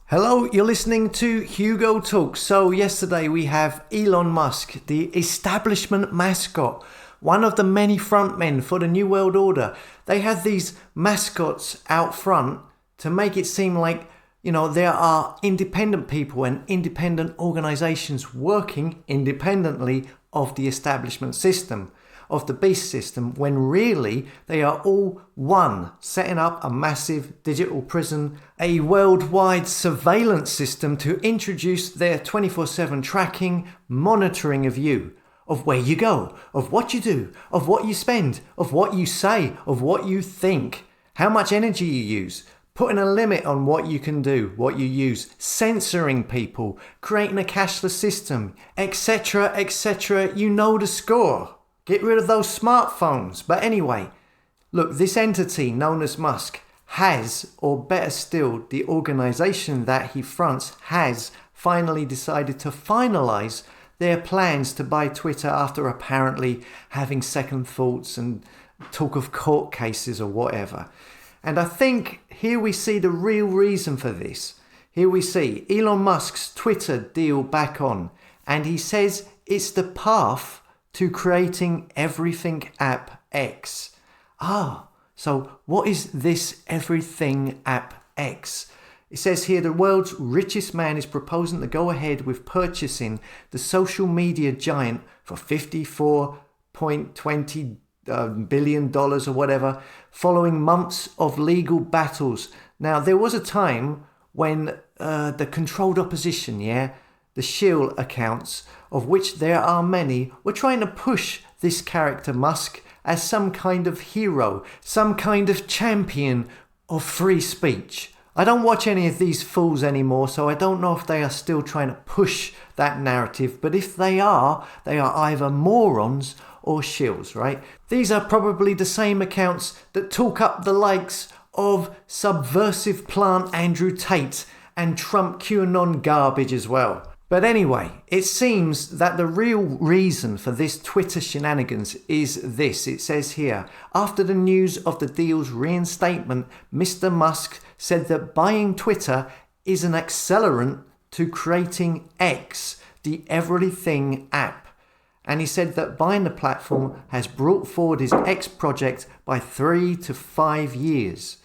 Hello, you're listening to Hugo Talk. So yesterday we have Elon Musk, the establishment mascot, one of the many frontmen for the New World Order. They had these mascots out front to make it seem like, there are independent people and independent organizations working independently of the establishment system, of the beast system, when really they are all one, setting up a massive digital prison, a worldwide surveillance system to introduce their 24/7 tracking, monitoring of you, of where you go, of what you do, of what you spend, of what you say, of what you think, how much energy you use, putting a limit on what you can do, what you use, censoring people, creating a cashless system, etc., etc. You know the score. Get rid of those smartphones. But anyway, look, this entity known as Musk has, or better still, the organization that he fronts has finally decided to finalize their plans to buy Twitter after apparently having second thoughts and talk of court cases or whatever. And I think here we see the real reason for this. Here we see Elon Musk's Twitter deal back on, and he says it's the path to creating Everything App X. So what is this Everything App X? It says here the world's richest man is proposing to go ahead with purchasing the social media giant for $54.20 billion or whatever, following months of legal battles. Now, there was a time when the controlled opposition, the shill accounts, of which there are many, were trying to push this character Musk as some kind of hero, some kind of champion of free speech. I don't watch any of these fools anymore, so I don't know if they are still trying to push that narrative, but if they are either morons or shills, right? These are probably the same accounts that talk up the likes of subversive plant Andrew Tate and Trump QAnon garbage as well. But anyway, it seems that the real reason for this Twitter shenanigans is this. It says here, after the news of the deal's reinstatement, Mr. Musk said that buying Twitter is an accelerant to creating X, the Everything app. And he said that buying the platform has brought forward his X project by 3 to 5 years.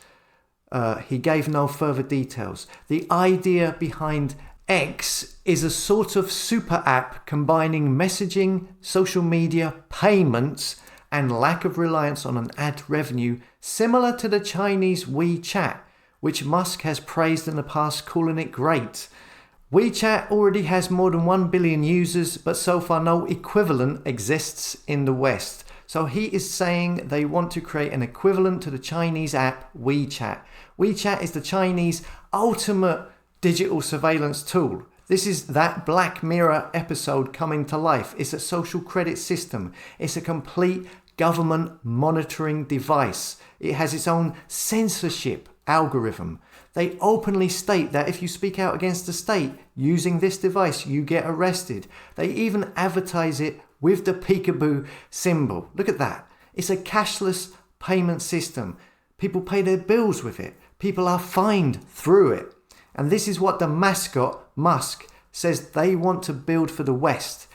He gave no further details. The idea behind X is a sort of super app combining messaging, social media, payments, and lack of reliance on an ad revenue, similar to the Chinese WeChat, which Musk has praised in the past, calling it great. WeChat already has more than 1 billion users, but so far no equivalent exists in the West. So he is saying they want to create an equivalent to the Chinese app WeChat. WeChat is the Chinese ultimate digital surveillance tool. This is that Black Mirror episode coming to life. It's a social credit system. It's a complete government monitoring device. It has its own censorship algorithm. They openly state that if you speak out against the state using this device, you get arrested. They even advertise it with the peekaboo symbol. Look at that. It's a cashless payment system. People pay their bills with it. People are fined through it. And this is what the mascot, Musk, says they want to build for the West.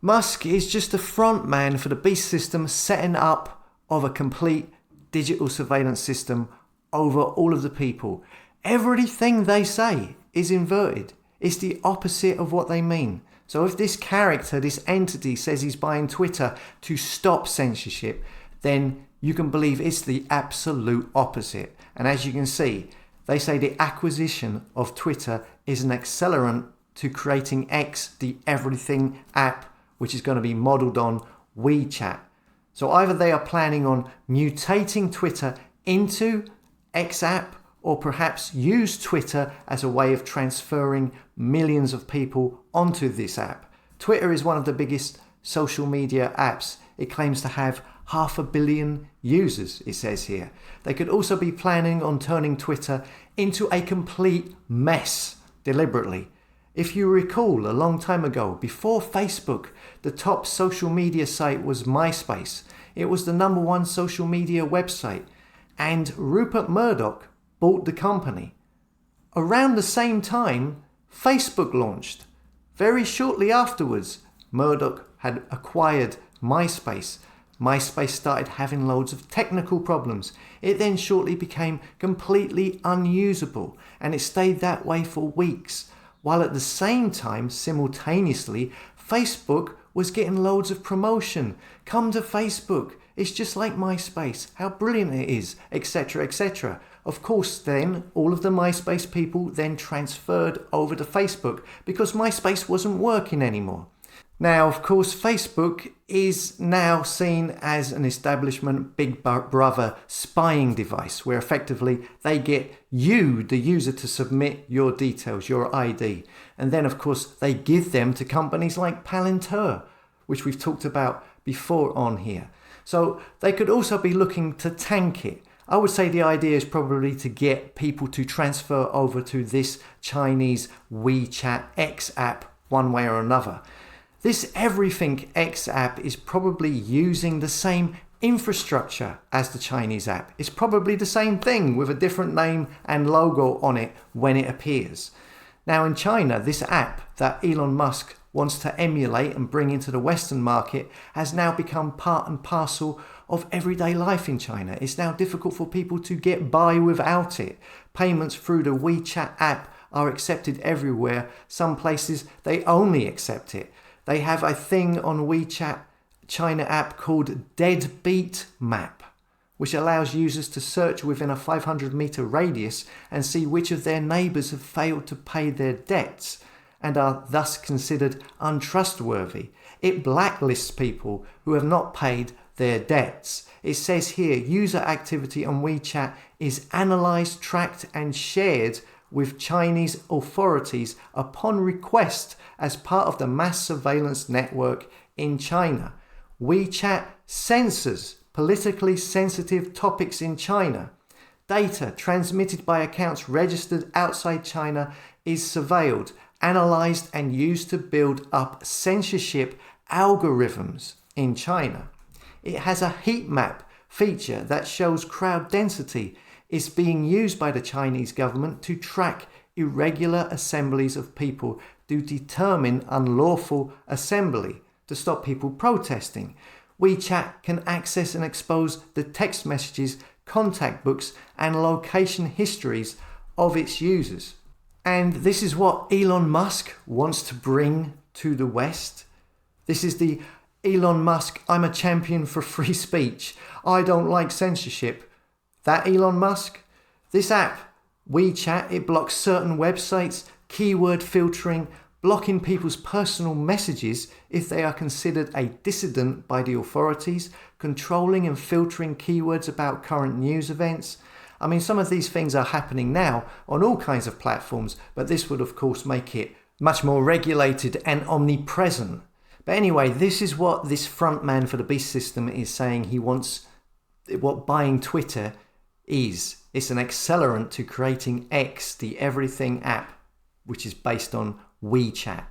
Musk is just the front man for the beast system, setting up of a complete digital surveillance system over all of the people. Everything they say is inverted. It's the opposite of what they mean. So if this character, this entity says he's buying Twitter to stop censorship, then you can believe it's the absolute opposite. And as you can see, they say the acquisition of Twitter is an accelerant to creating X, the Everything app, which is going to be modeled on WeChat. So either they are planning on mutating Twitter into X app, or perhaps use Twitter as a way of transferring millions of people onto this app. Twitter is one of the biggest social media apps. It claims to have 500 million users, it says here. They could also be planning on turning Twitter into a complete mess deliberately. If you recall, a long time ago, before Facebook, the top social media site was MySpace. It was the #1 social media website. and Rupert Murdoch bought the company. Around the same time, Facebook launched. Very shortly afterwards, Murdoch had acquired MySpace. MySpace started having loads of technical problems. It then shortly became completely unusable, and it stayed that way for weeks, while at the same time, simultaneously, Facebook was getting loads of promotion. Come to Facebook, it's just like MySpace, how brilliant it is, etc., etc. Of course, then, all of the MySpace people then transferred over to Facebook because MySpace wasn't working anymore. Now, of course, Facebook is now seen as an establishment Big Brother spying device, where effectively they get you, the user, to submit your details, your ID. And then, of course, they give them to companies like Palantir, which we've talked about before on here. So they could also be looking to tank it. I would say the idea is probably to get people to transfer over to this Chinese WeChat X app one way or another. This Everything X app is probably using the same infrastructure as the Chinese app. It's probably the same thing with a different name and logo on it when it appears. Now in China, this app that Elon Musk wants to emulate and bring into the Western market has now become part and parcel of everyday life in China. It's now difficult for people to get by without it. Payments through the WeChat app are accepted everywhere. Some places they only accept it. They have a thing on WeChat China app called Deadbeat Map, which allows users to search within a 500-meter radius and see which of their neighbours have failed to pay their debts and are thus considered untrustworthy. It blacklists people who have not paid their debts. It says here, user activity on WeChat is analysed, tracked and shared with Chinese authorities upon request as part of the mass surveillance network in China. WeChat censors politically sensitive topics in China. Data transmitted by accounts registered outside China is surveilled, analysed and used to build up censorship algorithms in China. It has a heat map feature that shows crowd density is being used by the Chinese government to track irregular assemblies of people to determine unlawful assembly to stop people protesting. WeChat can access and expose the text messages, contact books and location histories of its users. And this is what Elon Musk wants to bring to the West. This is the Elon Musk, I'm a champion for free speech. I don't like censorship. That Elon Musk? This app, WeChat, it blocks certain websites, keyword filtering, blocking people's personal messages if they are considered a dissident by the authorities, controlling and filtering keywords about current news events. I mean, some of these things are happening now on all kinds of platforms, but this would of course make it much more regulated and omnipresent. But anyway, this is what this frontman for the Beast System is saying he wants, what buying Twitter is. It's an accelerant to creating X, the Everything app, which is based on WeChat,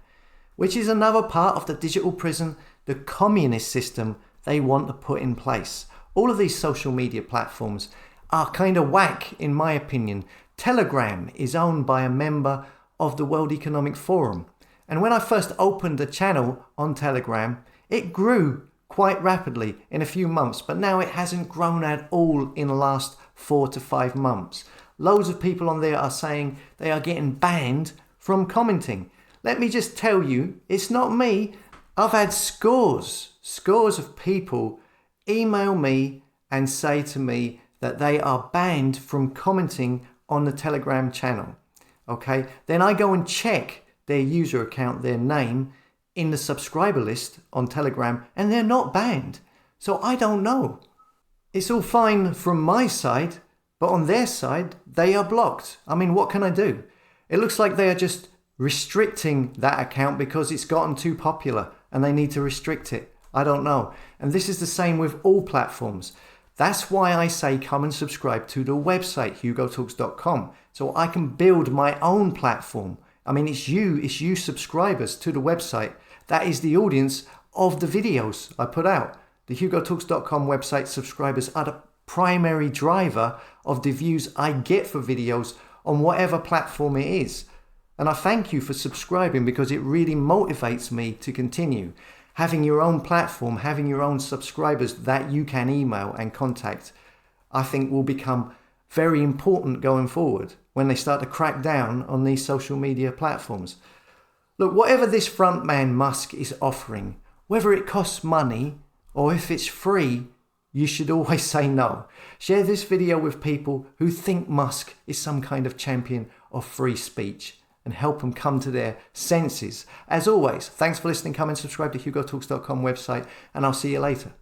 which is another part of the digital prison, the communist system they want to put in place. All of these social media platforms are kind of whack, in my opinion. Telegram is owned by a member of the World Economic Forum. And when I first opened the channel on Telegram, it grew quite rapidly in a few months, but now it hasn't grown at all in the last 4 to 5 months. Loads of people on there are saying they are getting banned from commenting. Let me just tell you, it's not me. I've had scores of people email me and say to me that they are banned from commenting on the Telegram channel. Okay, then I go and check their user account, their name, in the subscriber list on Telegram, and they're not banned. So I don't know. It's all fine from my side, but on their side, they are blocked. I mean, what can I do? It looks like they are just restricting that account because it's gotten too popular and they need to restrict it. I don't know. And this is the same with all platforms. That's why I say come and subscribe to the website, hugotalks.com, so I can build my own platform. I mean, it's you subscribers to the website. That is the audience of the videos I put out. The hugotalks.com website subscribers are the primary driver of the views I get for videos on whatever platform it is. And I thank you for subscribing because it really motivates me to continue. Having your own platform, having your own subscribers that you can email and contact, I think will become very important going forward when they start to crack down on these social media platforms. Look, whatever this frontman Musk is offering, whether it costs money or if it's free, you should always say no. Share this video with people who think Musk is some kind of champion of free speech and help them come to their senses. As always, thanks for listening. Come and subscribe to HugoTalks.com website, and I'll see you later.